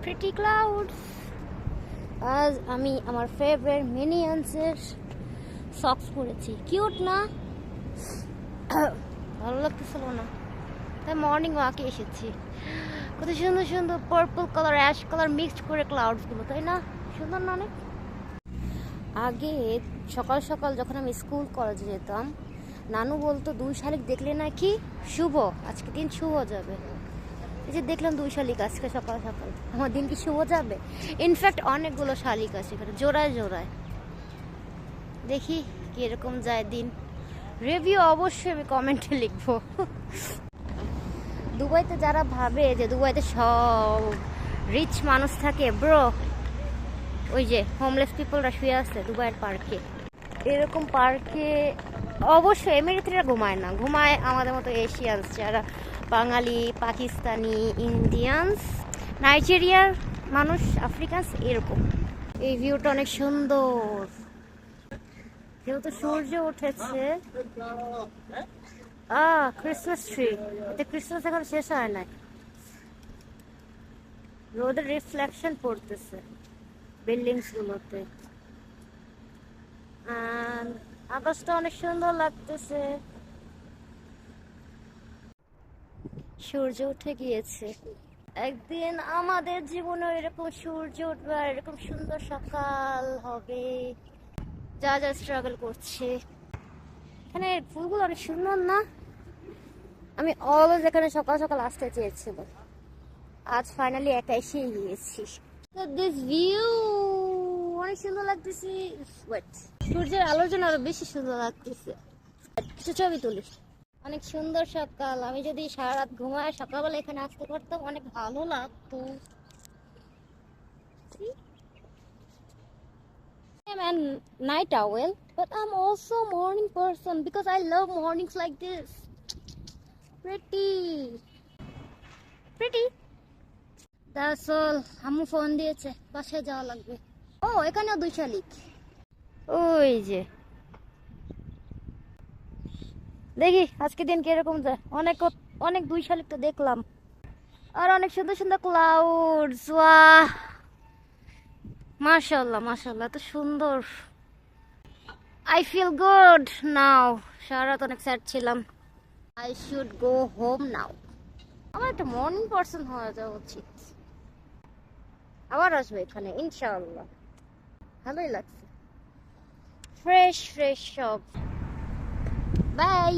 Pretty clouds. আজ আমি আমার ফেভারিট মিনিয়ন্সের সক্স পরেছি। কিউট না? ভালো লাগতেছিল না, তাই মর্নিং ওয়াকে এসেছি। কত সুন্দর সুন্দর purple colour, ash colour mixed করে ক্লাউডসগুলো, তাই না? সুন্দর না অনেক? আগে সকাল সকাল যখন আমি স্কুল কলেজে যেতাম, নানু বলতো 2 শালিক দেখলে নাকি শুভ, আজকে দিন শুভ যাবে। এই যে দেখলাম 2 শালিক আজকে সকাল সকাল, আমার দিন কি শুভ যাবে? ইনফ্যাক্ট অনেকগুলো শালিক আছে এখানে, জোড়ায় জোড়ায়। দেখি কিরকম যায় দিন। রিভিউ অবশ্যই আমি কমেন্টে লিখবো। দুবাইতে যারা ভাবে যে দুবাইতে সব রিচ মানুষ থাকে, ব্রো, ওই যে হোমলেস পিপলরা শুয়ে আছে দুবাইয়ের পার্কে। এরকম পার্কে অবশ্যই এমিরেতিরা ঘুমায় না, ঘুমায় আমাদের মতো এশিয়ানস, যারা বাঙালি, পাকিস্তানি, ইন্ডিয়ানস, নাইজেরিয়ার মানুষ, আফ্রিকানস, এরকম। এই ভিউটা অনেক সুন্দর, যেহেতু সূর্য উঠেছে। ক্রিসমাস ট্রি, এতে ক্রিসমাস এখন শেষ হয় নাই, রোদের রিফ্লেকশন পড়তেছে বিল্ডিংস গুলোতে। আকাশটা অনেক সুন্দর লাগতেছে, সূর্য উঠে গিয়েছে। একদিন আমাদের জীবনে এরকম সূর্য উঠবে আর এরকম সুন্দর সকাল হবে। যা যা স্ট্রাগল করছে, এখানে ফুলগুলো অনেক সুন্দর না? আমি অলওয়েজ এখানে সকাল সকাল আসতে চেয়েছিলাম, আজ ফাইনালি একা এসে গিয়েছি। দিস ভিউ অনেক সুন্দর লাগতেছে। ওয়েট, সূর্যের আলোর জন্য আরো বেশি সুন্দর লাগতেছে। কিছু ছবি তুলি। অনেক সুন্দর সকাল, আমি যদি সারা রাত ঘুমায় সকালবেলা এখানে আসতে পারতাম অনেক ভালো লাগতো। I'm a night owl, but I'm also a morning person because I love mornings like this. Pretty. Pretty. That's all. আম্মু ফোন দিয়েছে, বাসায় যাওয়া লাগবে। ও, এখানেও 2 শালিক। ওই যে দেখি আজকে দিন কিরকম যায়। অনেক অনেক 2 শালিক তো দেখলাম, আর অনেক সুন্দর সুন্দর ক্লাউডস। ওয়াহ, মাশাআল্লাহ মাশাআল্লাহ, এত সুন্দর। I feel good now. সারা রাত অনেক স্যাড ছিলাম। I should go home now. আমার একটা মর্নিং পার্সন হয়ে যাওয়া উচিত। আবার আসবে এখানে ইনশাআল্লাহ, ভালোই লাগছে, ফ্রেশ ফ্রেশ সব। বাই।